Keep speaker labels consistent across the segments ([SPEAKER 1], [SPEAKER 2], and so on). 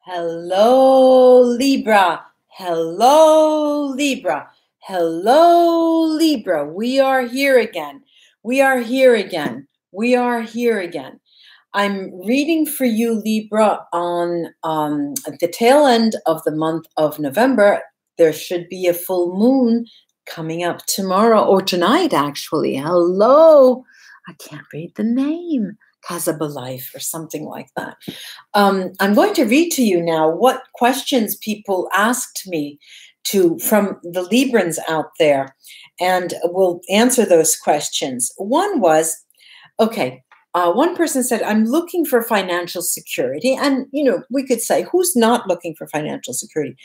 [SPEAKER 1] Hello, Libra. Hello, Libra. Hello, Libra. We are here again. We are here again. We are here again. I'm reading for you, Libra, on at the tail end of the month of November. There should be a full moon coming up tomorrow or tonight, actually. Hello. I can't read the name. Life or something like that. I'm going to read to you now what questions people asked me from the Librans out there, and we'll answer those questions. One was, okay, one person said, I'm looking for financial security. And, we could say, who's not looking for financial security?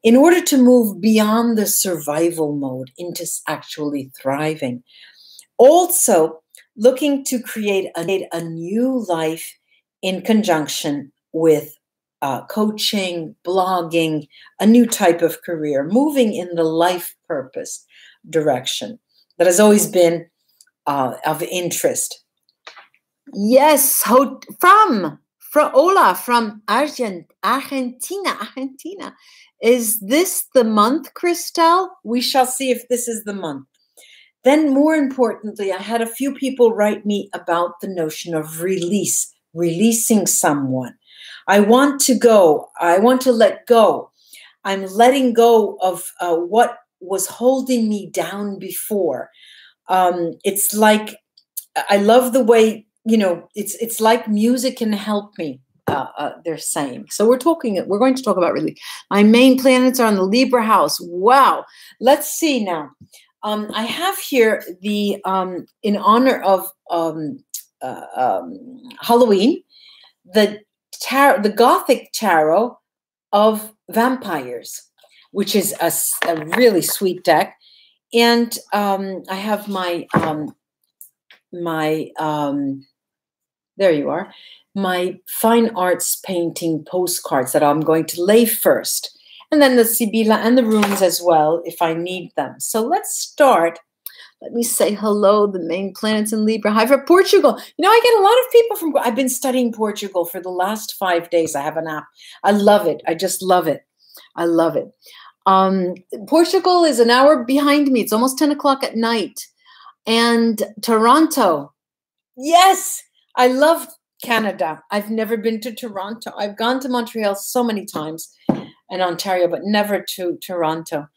[SPEAKER 1] In order to move beyond the survival mode into actually thriving. Also, looking to create a new life in conjunction with coaching, blogging, a new type of career, moving in the life purpose direction that has always been of interest. Yes, from Ola from Argentina. Is this the month, Christelle? We shall see if this is the month. Then, more importantly, I had a few people write me about the notion of releasing someone. I want to go. I want to let go. I'm letting go of what was holding me down before. It's like, I love the way, it's like music can help me. They're saying. So we're going to talk about release. My main planets are in the Libra house. Wow. Let's see now. I have here the, in honor of Halloween, the Gothic tarot of vampires, which is a really sweet deck. And I have there you are, my fine arts painting postcards that I'm going to lay first. And then the Sibilla and the runes as well, if I need them. So let's start. Let me say hello, the main planets in Libra. Hi for Portugal. I get a lot of people from, I've been studying Portugal for the last 5 days. I have an app. I love it. I just love it. I love it. Portugal is an hour behind me. It's almost 10 o'clock at night. And Toronto. Yes, I love Canada. I've never been to Toronto. I've gone to Montreal so many times. And Ontario, but never to Toronto.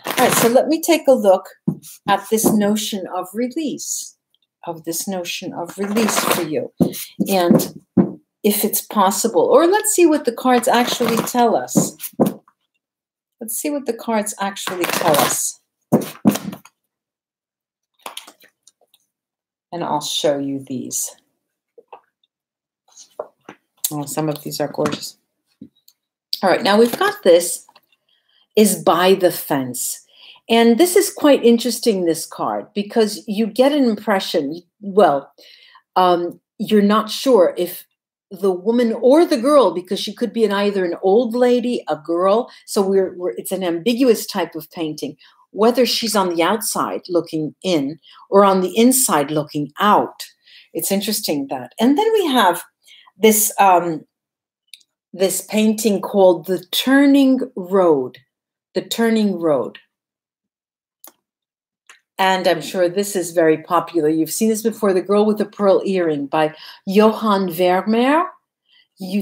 [SPEAKER 1] All right, so let me take a look at this notion of release, for you, and if it's possible. Or let's see what the cards actually tell us. Let's see what the cards actually tell us. And I'll show you these. Oh, some of these are gorgeous. All right, now we've got this is by the fence. And this is quite interesting, this card, because you get an impression, well, you're not sure if the woman or the girl, because she could be either an old lady, a girl, so it's an ambiguous type of painting, whether she's on the outside looking in or on the inside looking out. It's interesting that. And then we have this this painting called The Turning Road. The Turning Road. And I'm sure this is very popular. You've seen this before, The Girl with the Pearl Earring by Johann Vermeer.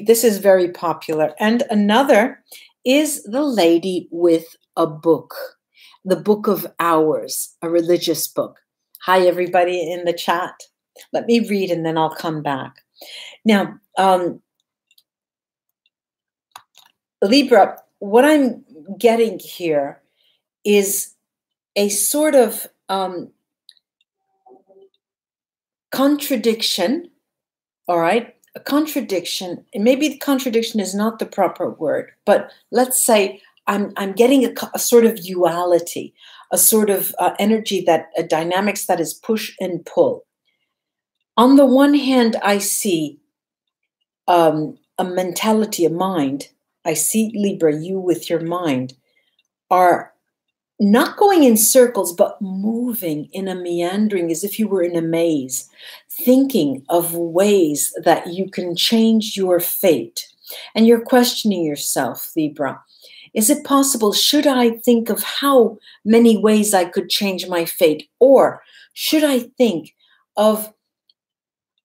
[SPEAKER 1] This is very popular. And another is The Lady with a Book, The Book of Hours, a religious book. Hi, everybody in the chat. Let me read and then I'll come back. Now, Libra, what I'm getting here is a sort of contradiction, all right? A contradiction, and maybe contradiction is not the proper word, but let's say I'm getting a sort of duality, a sort of energy, a dynamics that is push and pull. On the one hand, I see a mentality, a mind. I see, Libra, you with your mind are not going in circles, but moving in a meandering, as if you were in a maze, thinking of ways that you can change your fate. And you're questioning yourself, Libra. Is it possible? Should I think of how many ways I could change my fate? Or should I think of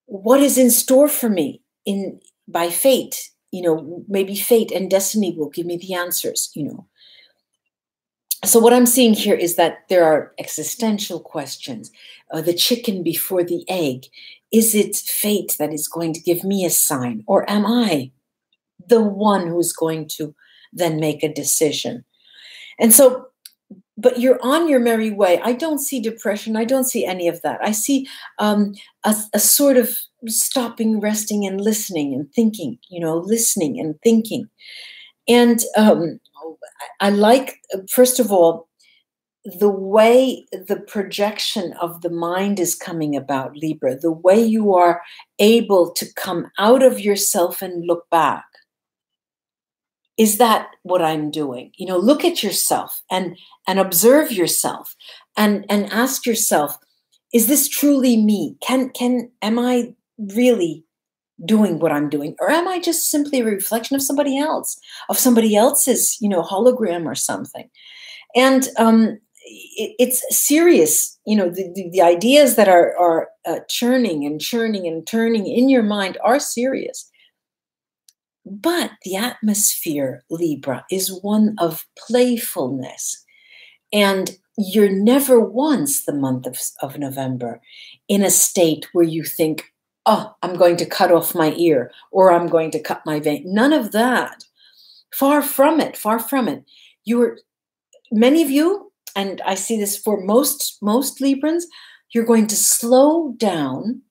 [SPEAKER 1] what is in store for me by fate? Maybe fate and destiny will give me the answers, So what I'm seeing here is that there are existential questions. The chicken before the egg. Is it fate that is going to give me a sign? Or am I the one who's going to then make a decision? And so, but you're on your merry way. I don't see depression. I don't see any of that. I see a sort of stopping, resting, and listening and thinking, listening and thinking. And I like, first of all, the way the projection of the mind is coming about, Libra, the way you are able to come out of yourself and look back. Is that what I'm doing? Look at yourself and observe yourself and ask yourself, is this truly me? Am I really doing what I'm doing? Or am I just simply a reflection of somebody else, of somebody else's, hologram or something? And it's serious, the ideas that are churning and churning and turning in your mind are serious. But the atmosphere, Libra, is one of playfulness. And you're never once the month of November in a state where you think, oh, I'm going to cut off my ear or I'm going to cut my vein. None of that. Far from it, far from it. Many of you, and I see this for most Librans, you're going to slow down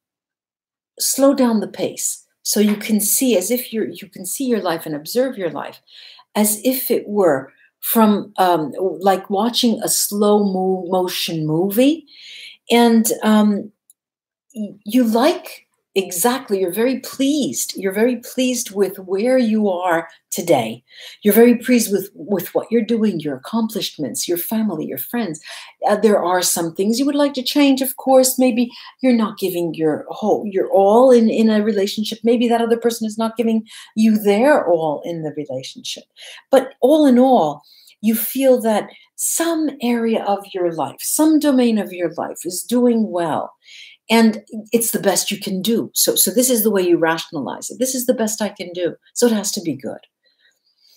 [SPEAKER 1] the pace. So you can see as if you can see your life and observe your life as if it were from like watching a slow motion movie. And you like, exactly, you're very pleased. You're very pleased with where you are today. You're very pleased with what you're doing, your accomplishments, your family, your friends. There are some things you would like to change, of course. Maybe you're not giving your all in a relationship. Maybe that other person is not giving you their all in the relationship. But all in all, you feel that some area of your life, some domain of your life is doing well. And it's the best you can do. So this is the way you rationalize it. This is the best I can do. So it has to be good.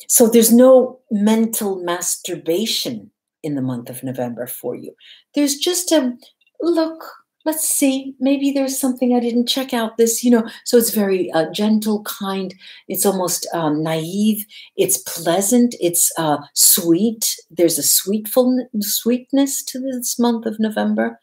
[SPEAKER 1] So there's no mental masturbation in the month of November for you. There's just a look, let's see, maybe there's something I didn't check out this, So it's very gentle, kind. It's almost naive. It's pleasant. It's sweet. There's a sweetness to this month of November.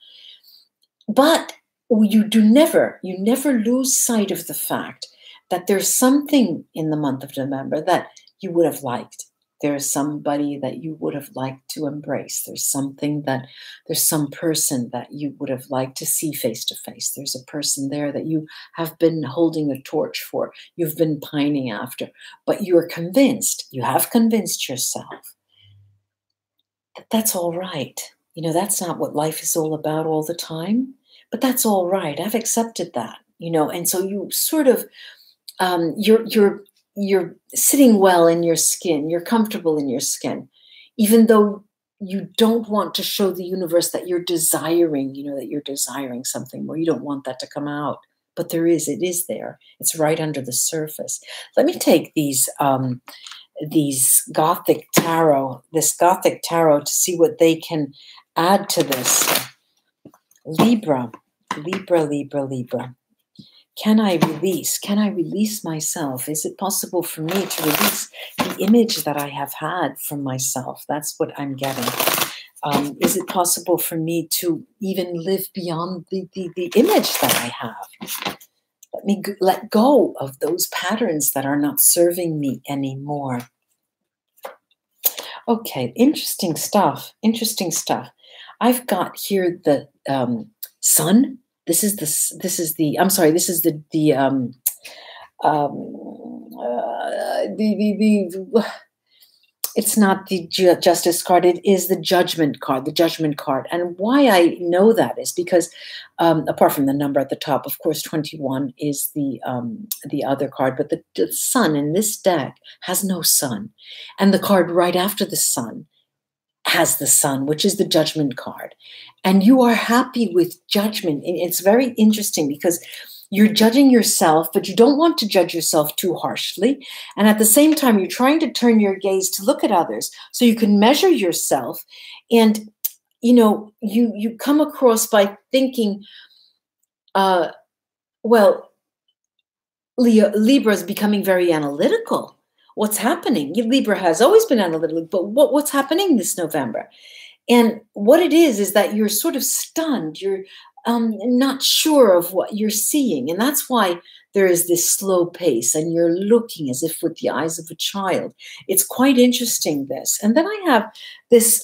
[SPEAKER 1] But you never lose sight of the fact that there's something in the month of November that you would have liked. There's somebody that you would have liked to embrace. There's some person that you would have liked to see face to face. There's a person there that you have been holding a torch for. You've been pining after, but you're convinced, you have convinced yourself that that's all right. That's not what life is all about all the time. But that's all right. I've accepted that, and so you sort of, you're sitting well in your skin. You're comfortable in your skin, even though you don't want to show the universe that you're desiring, that you're desiring something more. You don't want that to come out, but it is there. It's right under the surface. Let me take these Gothic tarot, to see what they can add to this. Libra. Can I release myself? Is it possible for me to release the image that I have had from myself? That's what I'm getting. Is it possible for me to even live beyond the image that I have? Let me let go of those patterns that are not serving me anymore. Okay, interesting stuff. I've got here the sun. This is the It's not the justice card. It is the judgment card, the judgment card. And why I know that is because, apart from the number at the top, of course, 21 is the other card. But the sun in this deck has no sun. And the card right after the sun has the sun, which is the judgment card. And you are happy with judgment. It's very interesting because you're judging yourself, but you don't want to judge yourself too harshly. And at the same time, you're trying to turn your gaze to look at others so you can measure yourself. And, you know, you come across by thinking, well, Libra is becoming very analytical. What's happening? Libra has always been analytical, but what's happening this November? And what it is that you're sort of stunned. You're not sure of what you're seeing. And that's why there is this slow pace and you're looking as if with the eyes of a child. It's quite interesting, this. And then I have this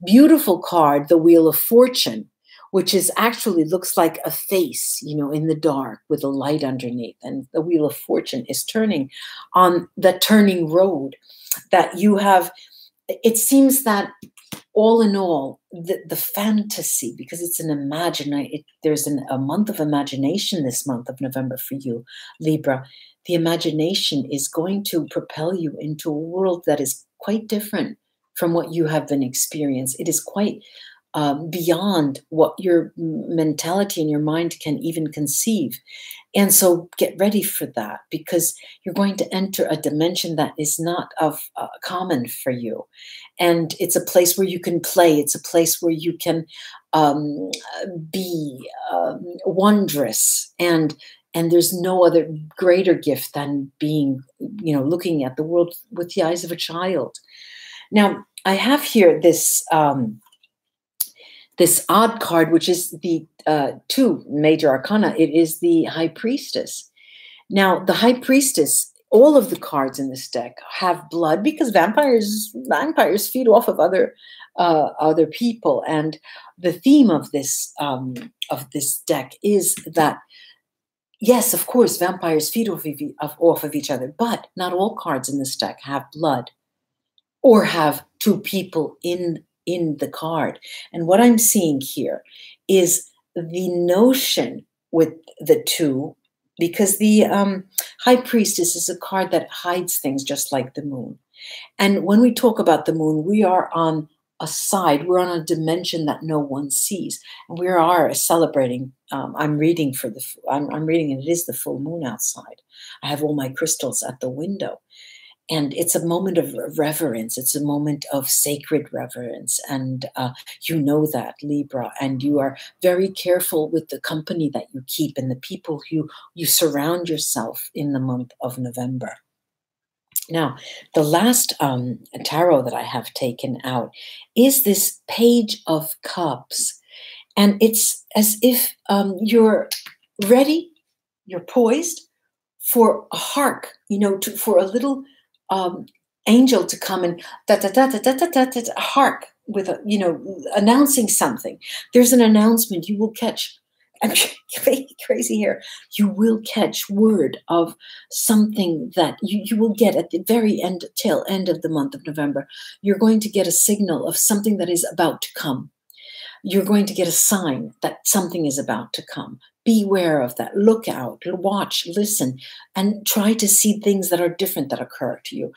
[SPEAKER 1] beautiful card, the Wheel of Fortune, which is actually looks like a face, you know, in the dark with a light underneath. And the Wheel of Fortune is turning on the turning road that you have. It seems that all in all, the fantasy, because it's an there's a month of imagination this month of November for you, Libra. The imagination is going to propel you into a world that is quite different from what you have been experiencing. It is quite beyond what your mentality and your mind can even conceive. And so get ready for that, because you're going to enter a dimension that is not of common for you. And it's a place where you can play. It's a place where you can be wondrous. And there's no other greater gift than being, you know, looking at the world with the eyes of a child. Now, I have here this this odd card, which is the two major arcana. It is the High Priestess. Now, the High Priestess, all of the cards in this deck have blood, because vampires feed off of other people. And the theme of this deck is that, yes, of course, vampires feed off of each other, but not all cards in this deck have blood or have two people in the card. And what I'm seeing here is the notion with the two, because the High Priestess is a card that hides things just like the moon. And when we talk about the moon, we are on a side, we're on a dimension that no one sees. And we are celebrating, I'm reading, and it is the full moon outside. I have all my crystals at the window. And it's a moment of reverence. It's a moment of sacred reverence. And you know that, Libra. And you are very careful with the company that you keep and the people you surround yourself in the month of November. Now, the last tarot that I have taken out is this Page of Cups. And it's as if you're ready, you're poised for a hark, you know, for a little angel to come and hark with a, you know, announcing something. There's an announcement you will catch. I'm crazy here. You will catch word of something that you will get at the very end, tail end of the month of November. You're going to get a signal of something that is about to come. You're going to get a sign that something is about to come. Beware of that. Look out, watch, listen, and try to see things that are different that occur to you.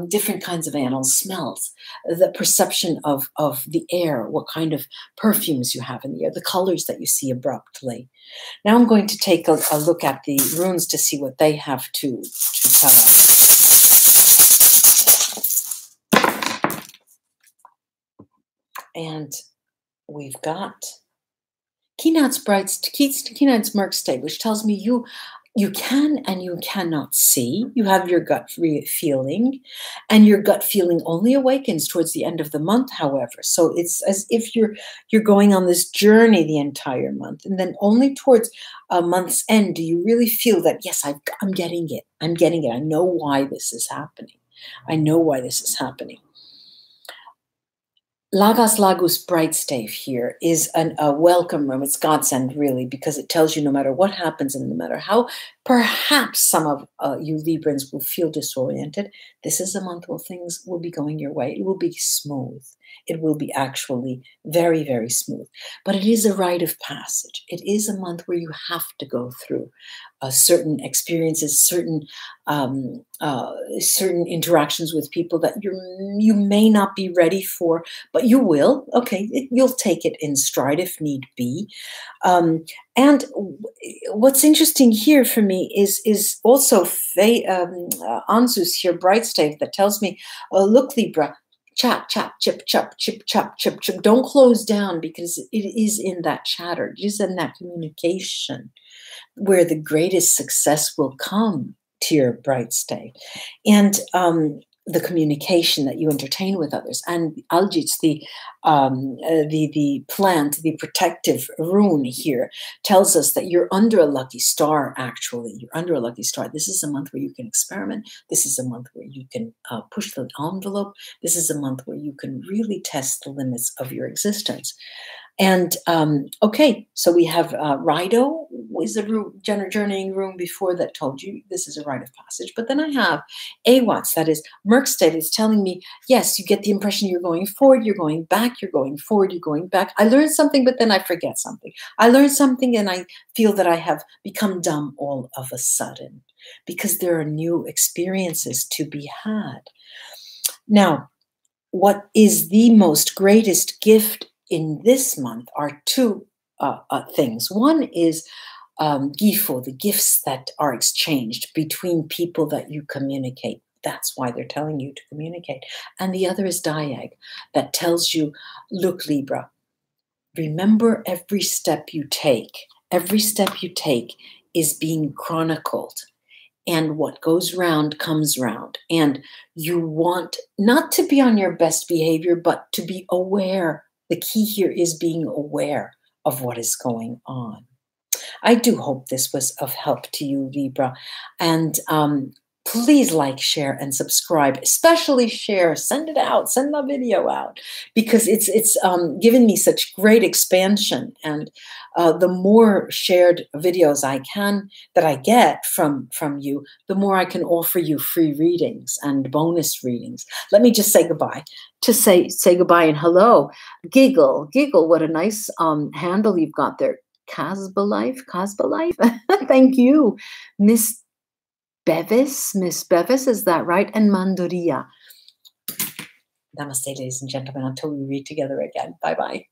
[SPEAKER 1] Different kinds of animals, smells, the perception of the air, what kind of perfumes you have in the air, the colors that you see abruptly. Now I'm going to take a look at the runes to see what they have to tell us. And we've got Keenan's Merkstag, which tells me you can and you cannot see. You have your gut feeling, and your gut feeling only awakens towards the end of the month, however. So it's as if you're going on this journey the entire month, and then only towards a month's end do you really feel that, yes, I'm getting it. I'm getting it. I know why this is happening. I know why this is happening. Lagos Lagus Bright Stave here is a welcome room. It's godsend, really, because it tells you no matter what happens and no matter how perhaps some of you Librans will feel disoriented, this is a month where things will be going your way. It will be smooth. It will be actually very, very smooth. But it is a rite of passage. It is a month where you have to go through certain experiences, certain certain interactions with people that you may not be ready for, but you will. Okay, you'll take it in stride if need be. And what's interesting here for me is also Anzus here, Bright Stave, that tells me, look, Libra, chat, chat, chip, chop, chip, chop, chip, chip. Don't close down, because it is in that chatter, it is in that communication where the greatest success will come to your bright state. And the communication that you entertain with others. And Aljits, the plant, the protective rune here, tells us that you're under a lucky star, actually. You're under a lucky star. This is a month where you can experiment. This is a month where you can push the envelope. This is a month where you can really test the limits of your existence. And okay, so we have Rido is a journeying room before that told you this is a rite of passage. But then I have Awats, that is Merksted, is telling me, yes, you get the impression you're going forward, you're going back, you're going forward, you're going back. I learned something, but then I forget something. I learned something and I feel that I have become dumb all of a sudden, because there are new experiences to be had. Now, what is the most greatest gift in this month are two things. One is gifo, the gifts that are exchanged between people that you communicate. That's why they're telling you to communicate. And the other is diag, that tells you, look, Libra, remember every step you take. Every step you take is being chronicled. And what goes round comes round. And you want not to be on your best behavior, but to be aware. The key here is being aware of what is going on. I do hope this was of help to you, Libra. And please like, share, and subscribe. Especially share. Send it out. Send the video out. Because it's given me such great expansion. And the more shared videos that I get from you, the more I can offer you free readings and bonus readings. Let me just say goodbye. To say goodbye and hello. Giggle. What a nice handle you've got there. Casba Life. Thank you. Miss Bevis, is that right? And Mandoria. Namaste, ladies and gentlemen, until we read together again. Bye-bye.